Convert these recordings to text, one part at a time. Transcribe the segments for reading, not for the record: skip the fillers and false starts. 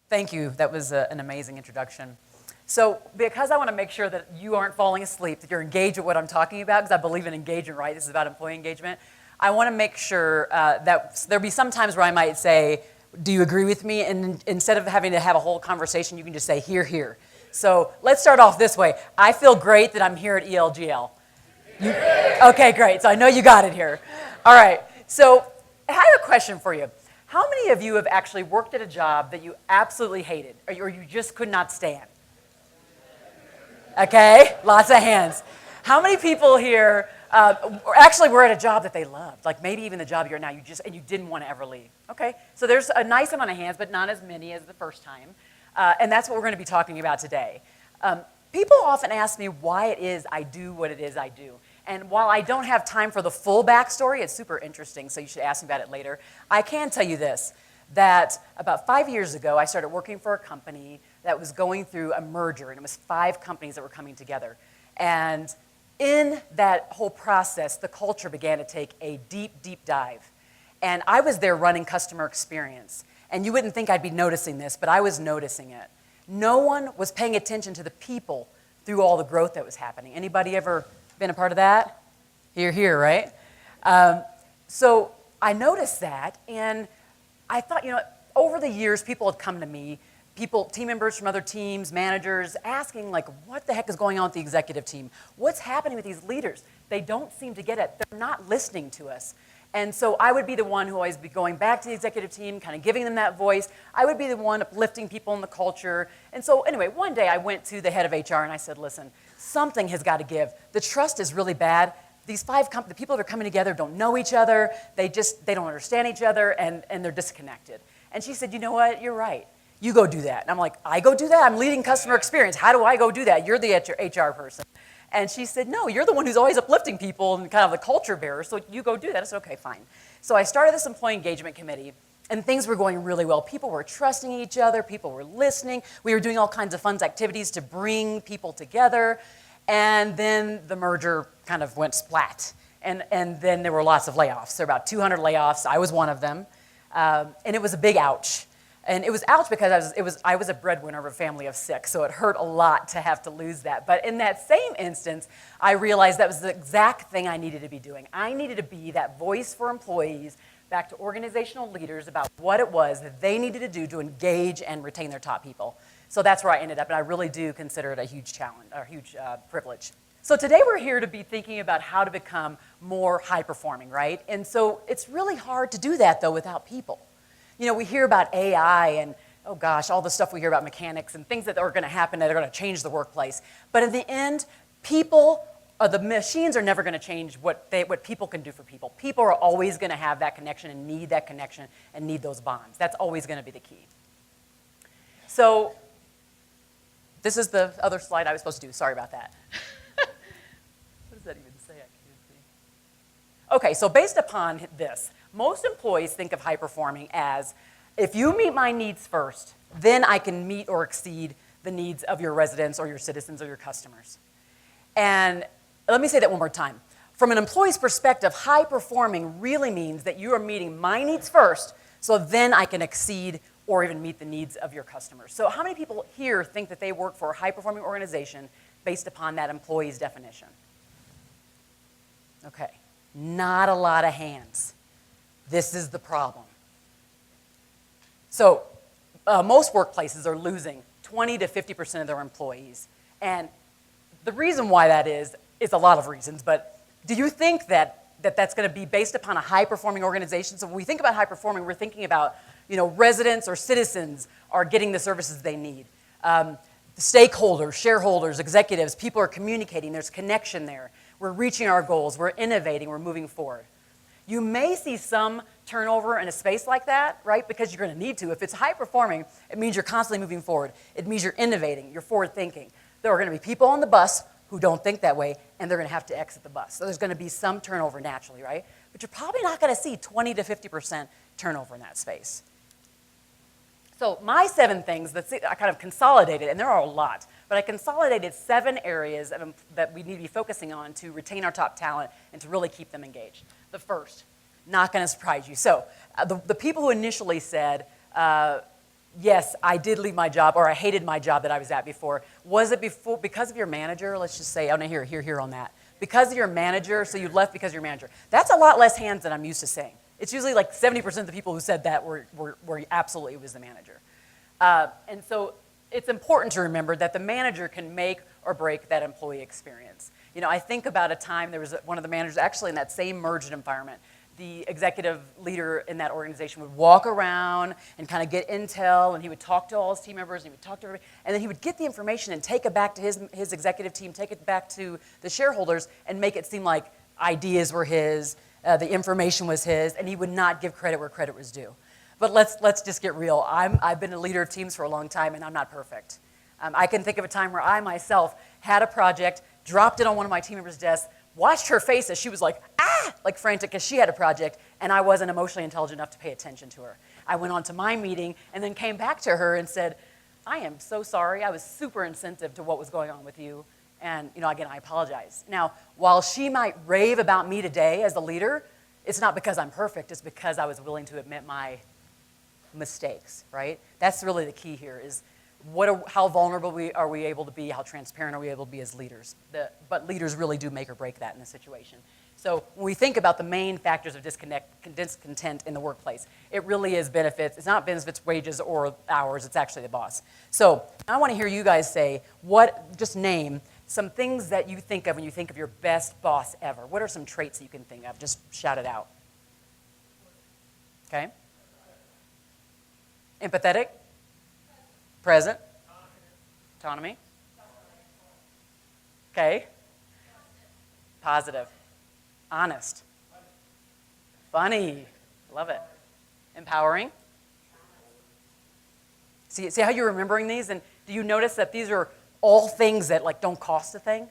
Thank you. That was an amazing introduction. So because I want to make sure that you aren't falling asleep, that you're engaged with what I'm talking about, because I believe in engagement, right? This is about employee engagement. I want to make sure that there'll be some times where I might say, do you agree with me? And instead of having to have a whole conversation, you can just say, here, here. So let's start off this way. I feel great that I'm here at ELGL. Okay, great. So I know you got it here. All right. So I have a question for you. How many of you have actually worked at a job that you absolutely hated or you just could not stand? Okay, lots of hands. How many people here actually were at a job that they loved, like maybe even the job you're now, and you didn't want to ever leave? Okay, so there's a nice amount of hands, but not as many as the first time. And that's what we're going to be talking about today. People often ask me why it is I do what it is I do. And while I don't have time for the full backstory, it's super interesting, so you should ask me about it later. I can tell you this, that about 5 years ago, I started working for a company that was going through a merger, and it was 5 companies that were coming together. And in that whole process, the culture began to take a deep, deep dive. And I was there running customer experience. And you wouldn't think I'd be noticing this, but I was noticing it. No one was paying attention to the people through all the growth that was happening. Anybody ever been a part of that? Here, right? So I noticed that, and I thought, over the years, people had come to me, team members from other teams, managers, asking, like, what the heck is going on with the executive team? What's happening with these leaders? They don't seem to get it. They're not listening to us. And so I would be the one who always be going back to the executive team, kind of giving them that voice. I would be the one uplifting people in the culture. And so anyway, one day I went to the head of HR and I said, listen, something has got to give. The trust is really bad. These 5 the people that are coming together don't know each other. They don't understand each other, and they're disconnected. And she said, you know what? You're right. You go do that. And I'm like, I go do that? I'm leading customer experience. How do I go do that? You're the HR person. And she said, no, you're the one who's always uplifting people and kind of the culture bearer, so you go do that. I said, okay, fine. So I started this employee engagement committee, and things were going really well. People were trusting each other. People were listening. We were doing all kinds of fun activities to bring people together. And then the merger kind of went splat. And then there were lots of layoffs. There were about 200 layoffs. I was one of them. And it was a big ouch. And it was ouch because I was a breadwinner of a family of 6, so it hurt a lot to have to lose that. But in that same instance, I realized that was the exact thing I needed to be doing. I needed to be that voice for employees back to organizational leaders about what it was that they needed to do to engage and retain their top people. So that's where I ended up, and I really do consider it a huge challenge, or a huge privilege. So today we're here to be thinking about how to become more high-performing, right? And so it's really hard to do that, though, without people. We hear about AI and, oh gosh, all the stuff we hear about mechanics and things that are going to happen that are going to change the workplace. But in the end, the machines are never going to change what people can do for people. People are always going to have that connection and need that connection and need those bonds. That's always going to be the key. So this is the other slide I was supposed to do. Sorry about that. What does that even say? I can't see. Okay, so based upon this, most employees think of high performing as, if you meet my needs first, then I can meet or exceed the needs of your residents or your citizens or your customers. And let me say that one more time. From an employee's perspective, high performing really means that you are meeting my needs first, so then I can exceed or even meet the needs of your customers. So how many people here think that they work for a high performing organization based upon that employee's definition? Okay, not a lot of hands. This is the problem. So most workplaces are losing 20 to 50% of their employees. And the reason why that is a lot of reasons, but do you think that's going to be based upon a high-performing organization? So when we think about high-performing, we're thinking about, residents or citizens are getting the services they need. The stakeholders, shareholders, executives, people are communicating, there's connection there. We're reaching our goals, we're innovating, we're moving forward. You may see some turnover in a space like that, right? Because you're going to need to. If it's high performing, it means you're constantly moving forward. It means you're innovating, you're forward thinking. There are going to be people on the bus who don't think that way, and they're going to have to exit the bus. So there's going to be some turnover naturally, right? But you're probably not going to see 20 to 50% turnover in that space. So my 7 things, I kind of consolidated, and there are a lot, but I consolidated 7 areas that we need to be focusing on to retain our top talent and to really keep them engaged. The first, not going to surprise you. So the people who initially said, yes, I did leave my job, or I hated my job that I was at before. Was it before because of your manager? Let's just say, oh no, here on that. Because of your manager, so you left because of your manager. That's a lot less hands than I'm used to saying. It's usually like 70% of the people who said that were absolutely it was the manager. And so it's important to remember that the manager can make or break that employee experience. You know, I think about a time there was one of the managers actually in that same merged environment. The executive leader in that organization would walk around and kind of get intel, and he would talk to all his team members, and he would talk to everybody, and then he would get the information and take it back to his executive team, take it back to the shareholders, and make it seem like ideas were his, the information was his, and he would not give credit where credit was due. But let's just get real. I've been a leader of teams for a long time, and I'm not perfect. I can think of a time where I myself had a project, dropped it on one of my team members' desks, watched her face as she was like, like frantic because she had a project, and I wasn't emotionally intelligent enough to pay attention to her. I went on to my meeting and then came back to her and said, I am so sorry. I was super insensitive to what was going on with you. And, you know, again, I apologize. Now, while she might rave about me today as the leader, it's not because I'm perfect. It's because I was willing to admit my mistakes, right? That's really the key here is how vulnerable are we able to be, how transparent are we able to be as leaders. But leaders really do make or break that in the situation. So when we think about the main factors of discontent in the workplace, it really is benefits. It's not benefits, wages, or hours. It's actually the boss. So I want to hear you guys say, just name some things that you think of when you think of your best boss ever. What are some traits that you can think of? Just shout it out. Okay? Empathetic? Present? Autonomy? Okay. Positive. Honest. Funny. Love it. Empowering. See how you're remembering these? And do you notice that these are all things that like don't cost a thing?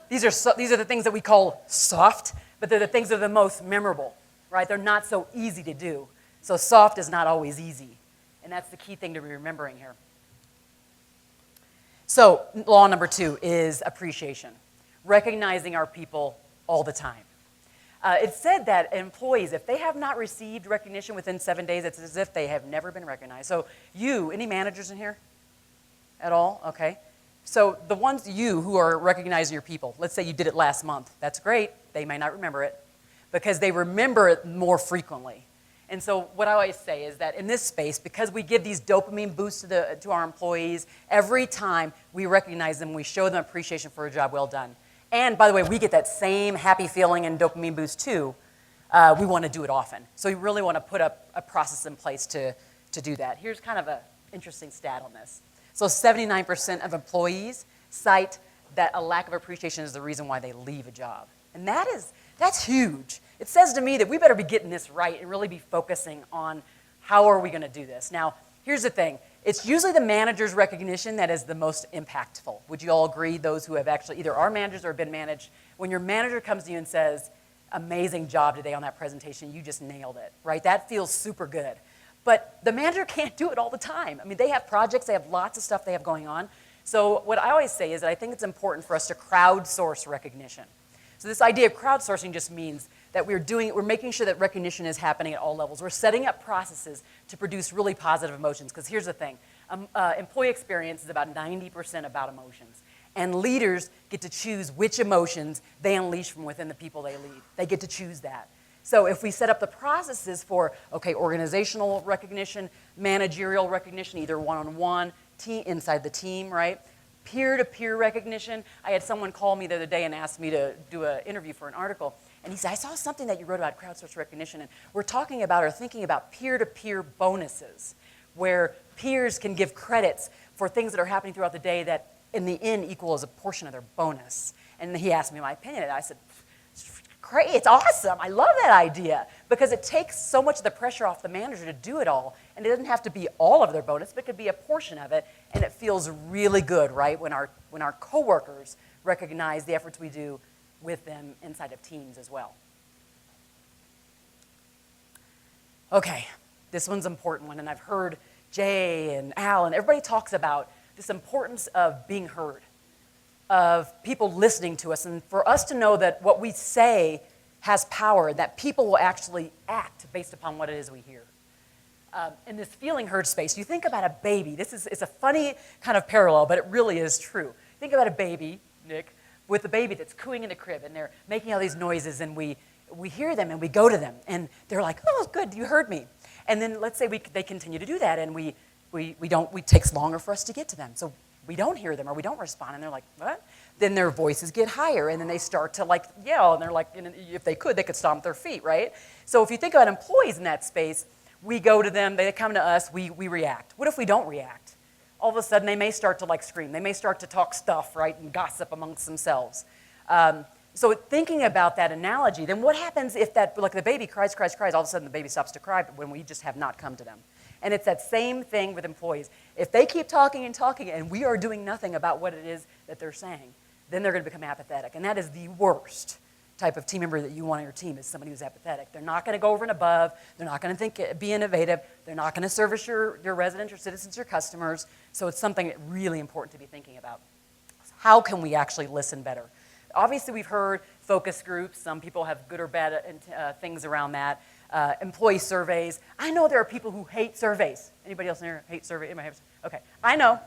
These are the things that we call soft, but they're the things that are the most memorable, right? They're not so easy to do. So soft is not always easy. And that's the key thing to be remembering here. So law number 2 is appreciation. Recognizing our people all the time. It's said that employees, if they have not received recognition within 7 days, it's as if they have never been recognized. So any managers in here at all? Okay. So the ones who are recognizing your people, let's say you did it last month. That's great. They may not remember it because they remember it more frequently. And so what I always say is that in this space, because we give these dopamine boosts to our employees, every time we recognize them, we show them appreciation for a job well done. And by the way, we get that same happy feeling and dopamine boost too. We want to do it often. So we really want to put up a process in place to do that. Here's kind of an interesting stat on this. So 79% of employees cite that a lack of appreciation is the reason why they leave a job. And that's huge. It says to me that we better be getting this right and really be focusing on how are we going to do this. Now, here's the thing. It's usually the manager's recognition that is the most impactful. Would you all agree, those who have actually either are managers or have been managed? When your manager comes to you and says, amazing job today on that presentation, you just nailed it, right? That feels super good. But the manager can't do it all the time. I mean, they have projects, they have lots of stuff they have going on. So what I always say is that I think it's important for us to crowdsource recognition. So this idea of crowdsourcing just means that we're making sure that recognition is happening at all levels. We're setting up processes to produce really positive emotions. Because here's the thing, employee experience is about 90% about emotions. And leaders get to choose which emotions they unleash from within the people they lead. They get to choose that. So if we set up the processes for, organizational recognition, managerial recognition, either one-on-one, inside the team, right? Peer-to-peer recognition. I had someone call me the other day and ask me to do an interview for an article. And he said, I saw something that you wrote about crowdsourced recognition, and we're talking about or thinking about peer-to-peer bonuses, where peers can give credits for things that are happening throughout the day that in the end equal as a portion of their bonus. And he asked me my opinion, and I said, great, it's awesome. I love that idea because it takes so much of the pressure off the manager to do it all. And it doesn't have to be all of their bonus, but it could be a portion of it. And it feels really good, right, when our coworkers recognize the efforts we do with them inside of teams as well. Okay, this one's an important one. And I've heard Jay and Al and everybody talks about this importance of being heard, of people listening to us, and for us to know that what we say has power, that people will actually act based upon what it is we hear. in this feeling heard space. You think about a baby. It's a funny kind of parallel, but it really is true. Think about a baby, Nick, with a baby that's cooing in the crib, and they're making all these noises, and we hear them, and we go to them, and they're like, oh, good, you heard me. And then let's say they continue to do that, and it takes longer for us to get to them. So we don't hear them, or we don't respond, and they're like, what? Then their voices get higher, and then they start to like yell, and they're like, if they could stomp their feet, right? So if you think about employees in that space, we go to them, they come to us, we react. What if we don't react? All of a sudden, they may start to like scream. They may start to talk stuff, right, and gossip amongst themselves. So thinking about that analogy, then what happens if the baby cries, all of a sudden the baby stops to cry when we just have not come to them? And it's that same thing with employees. If they keep talking and we are doing nothing about what it is that they're saying, then they're going to become apathetic. And that is the worst type of team member that you want on your team, is somebody who's apathetic. They're not going to go over and above. They're not going to be innovative. They're not going to service your residents, your citizens, your customers. So it's something really important to be thinking about. How can we actually listen better? Obviously, we've heard focus groups. Some people have good or bad things around that. Employee surveys. I know there are people who hate surveys. Anybody else in here hate surveys? Okay, I know.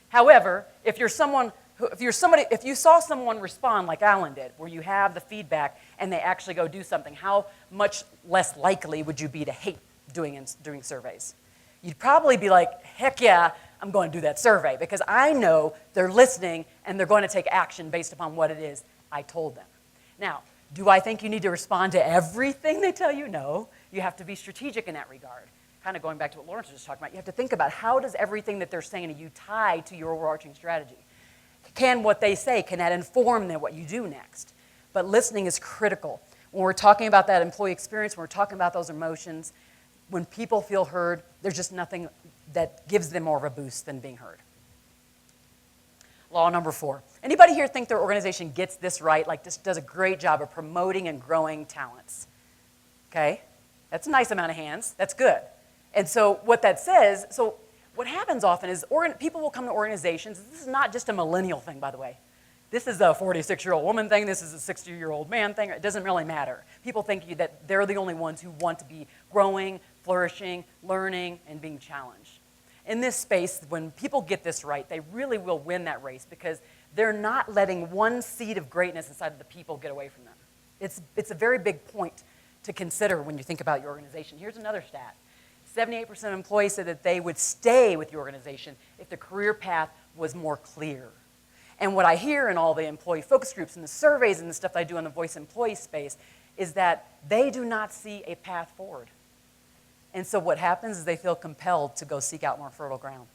However, if you saw someone respond like Alan did, where you have the feedback and they actually go do something, how much less likely would you be to hate doing surveys? You'd probably be like, heck yeah, I'm going to do that survey, because I know they're listening and they're going to take action based upon what it is I told them. Now, do I think you need to respond to everything they tell you? No. You have to be strategic in that regard. Kind of going back to what Lawrence was just talking about, you have to think about, how does everything that they're saying to you tie to your overarching strategy? Can what they say, can that inform what you do next? But listening is critical. When we're talking about that employee experience, when we're talking about those emotions, when people feel heard, there's just nothing that gives them more of a boost than being heard. Law number 4. Anybody here think their organization gets this right? Like, this does a great job of promoting and growing talents? Okay? That's a nice amount of hands. That's good. And so what that says, so what happens often is people will come to organizations. This is not just a millennial thing, by the way. This is a 46-year-old woman thing. This is a 60-year-old man thing. It doesn't really matter. People think that they're the only ones who want to be growing, flourishing, learning, and being challenged. In this space, when people get this right, they really will win that race, because they're not letting one seed of greatness inside of the people get away from them. It's a very big point to consider when you think about your organization. Here's another stat. 78% of employees said that they would stay with the organization if the career path was more clear. And what I hear in all the employee focus groups and the surveys and the stuff I do in the voice employee space is that they do not see a path forward. And so what happens is they feel compelled to go seek out more fertile ground.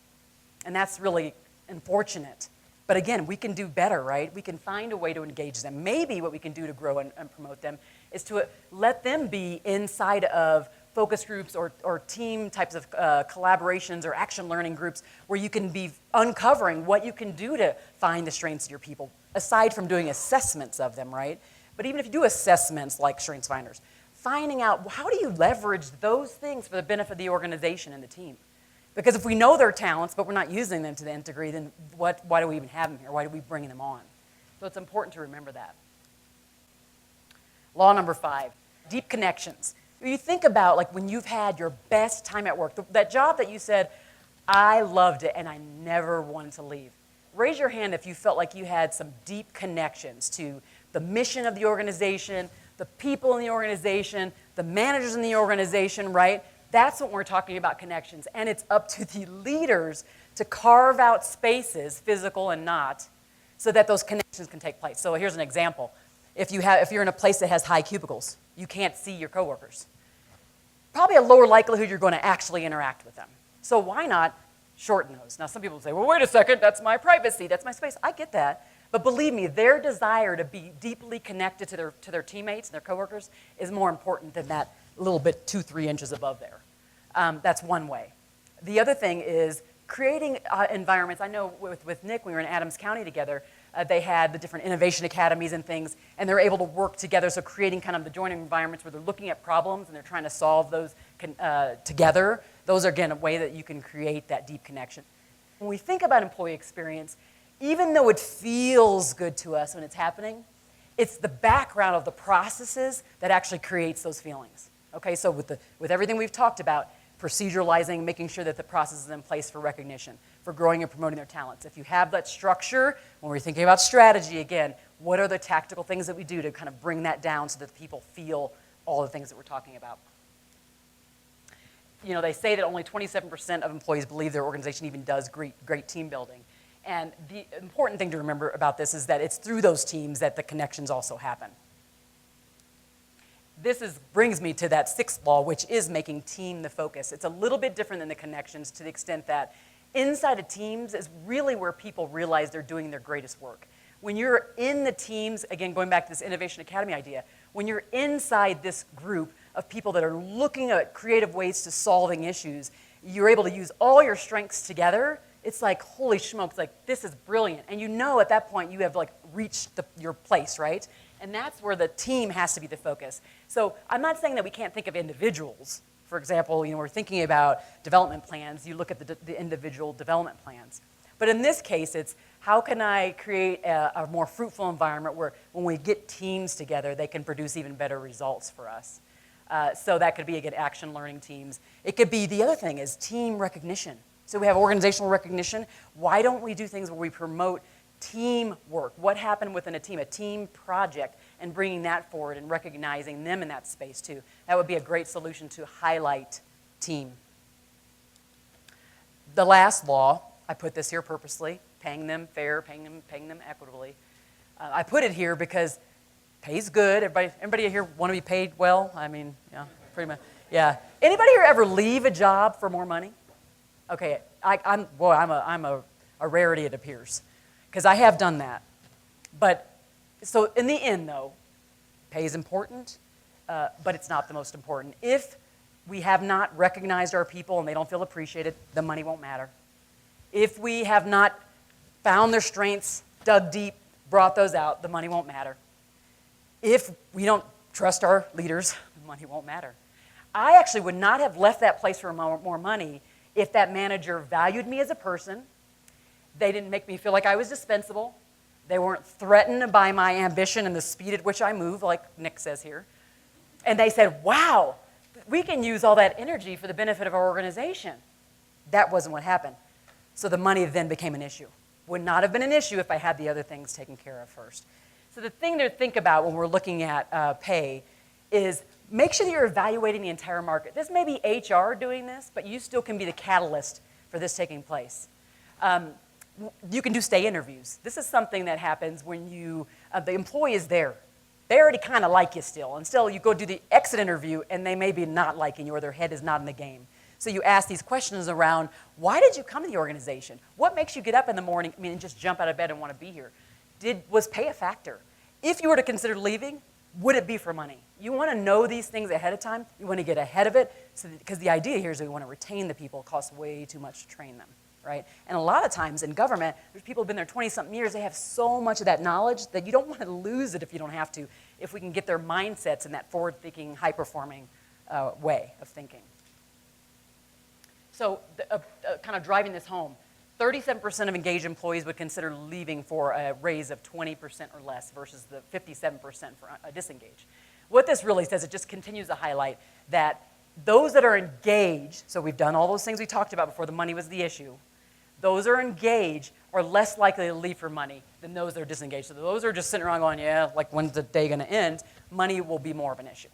And that's really unfortunate. But again, we can do better, right? We can find a way to engage them. Maybe what we can do to grow and promote them is to let them be inside of focus groups or team types of collaborations or action learning groups, where you can be uncovering what you can do to find the strengths of your people, aside from doing assessments of them, right? But even if you do assessments like strengths finders, finding out, how do you leverage those things for the benefit of the organization and the team? Because if we know their talents, but we're not using them to the nth degree, then why do we even have them here? Why do we bring them on? So it's important to remember that. Law number 5, deep connections. When you think about, like, when you've had your best time at work, that job that you said, I loved it and I never wanted to leave. Raise your hand if you felt like you had some deep connections to the mission of the organization, the people in the organization, the managers in the organization, right? That's what we're talking about, connections. And it's up to the leaders to carve out spaces, physical and not, so that those connections can take place. So here's an example. If you're in a place that has high cubicles, you can't see your coworkers. Probably a lower likelihood you're going to actually interact with them. So why not shorten those? Now, some people say, well, wait a second, that's my privacy, that's my space. I get that. But believe me, their desire to be deeply connected to their teammates and their coworkers is more important than that little bit 2-3 inches above there. That's one way. The other thing is creating environments. I know with Nick, when we were in Adams County together, they had the different innovation academies and things, and they're able to work together, so creating kind of the joining environments where they're looking at problems and they're trying to solve those together. Those are, again, a way that you can create that deep connection. When we think about employee experience, even though it feels good to us when it's happening, it's the background of the processes that actually creates those feelings. Okay, so with everything we've talked about, proceduralizing, making sure that the process is in place for recognition, for growing and promoting their talents. If you have that structure, when we're thinking about strategy, again, what are the tactical things that we do to kind of bring that down so that people feel all the things that we're talking about? You know, they say that only 27% of employees believe their organization even does great team building. And the important thing to remember about this is that it's through those teams that the connections also happen. This brings me to that sixth law, which is making team the focus. It's a little bit different than the connections to the extent that inside of teams is really where people realize they're doing their greatest work. When you're in the teams, again, going back to this Innovation Academy idea, when you're inside this group of people that are looking at creative ways to solving issues, you're able to use all your strengths together. It's like, holy smokes, like this is brilliant. And you know at that point you have like reached your place, right? And that's where the team has to be the focus. So I'm not saying that we can't think of individuals. For example, you know, we're thinking about development plans. You look at the individual development plans. But in this case, it's how can I create a more fruitful environment where when we get teams together, they can produce even better results for us. So that could be, again, action learning teams. It could be, the other thing is team recognition. So we have organizational recognition. Why don't we do things where we promote teamwork? What happened within a team project, and bringing that forward and recognizing them in that space too. That would be a great solution to highlight team. The last law, I put this here purposely, paying them fair, paying them equitably. I put it here because pay's good. Everybody here want to be paid well? I mean, yeah, pretty much. Yeah. Anybody here ever leave a job for more money? Okay, I'm a rarity, it appears, because I have done that. But so in the end, though, pay is important, but it's not the most important. If we have not recognized our people and they don't feel appreciated, the money won't matter. If we have not found their strengths, dug deep, brought those out, the money won't matter. If we don't trust our leaders, the money won't matter. I actually would not have left that place for more money if that manager valued me as a person. They didn't make me feel like I was dispensable. They weren't threatened by my ambition and the speed at which I move, like Nick says here. And they said, wow, we can use all that energy for the benefit of our organization. That wasn't what happened. So the money then became an issue. Would not have been an issue if I had the other things taken care of first. So the thing to think about when we're looking at pay is make sure that you're evaluating the entire market. This may be HR doing this, but you still can be the catalyst for this taking place. You can do stay interviews. This is something that happens when the employee is there. They already kind of like you still, and still you go do the exit interview and they may be not liking you or their head is not in the game. So you ask these questions around, why did you come to the organization? What makes you get up in the morning, and just jump out of bed and want to be here? Was pay a factor? If you were to consider leaving, would it be for money? You want to know these things ahead of time. You want to get ahead of it, because the idea here is we want to retain the people. It costs way too much to train them, right? And a lot of times in government, there's people who've been there 20-something years. They have so much of that knowledge that you don't want to lose it if you don't have to, if we can get their mindsets in that forward-thinking, high-performing way of thinking. So kind of driving this home, 37% of engaged employees would consider leaving for a raise of 20% or less versus the 57% for disengaged. What this really says, it just continues to highlight that those that are engaged, so we've done all those things we talked about before the money was the issue, those that are engaged are less likely to leave for money than those that are disengaged. So those are just sitting around going, yeah, like when's the day going to end? Money will be more of an issue.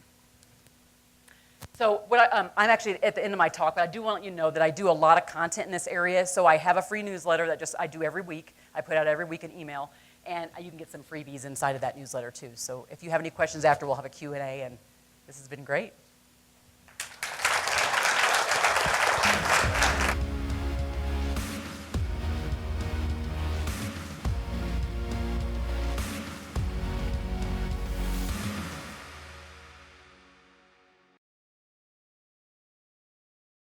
So I'm actually at the end of my talk, but I do want to let you know that I do a lot of content in this area. So I have a free newsletter that I do every week. I put out every week an email, and you can get some freebies inside of that newsletter too. So if you have any questions after, we'll have a Q&A, and this has been great.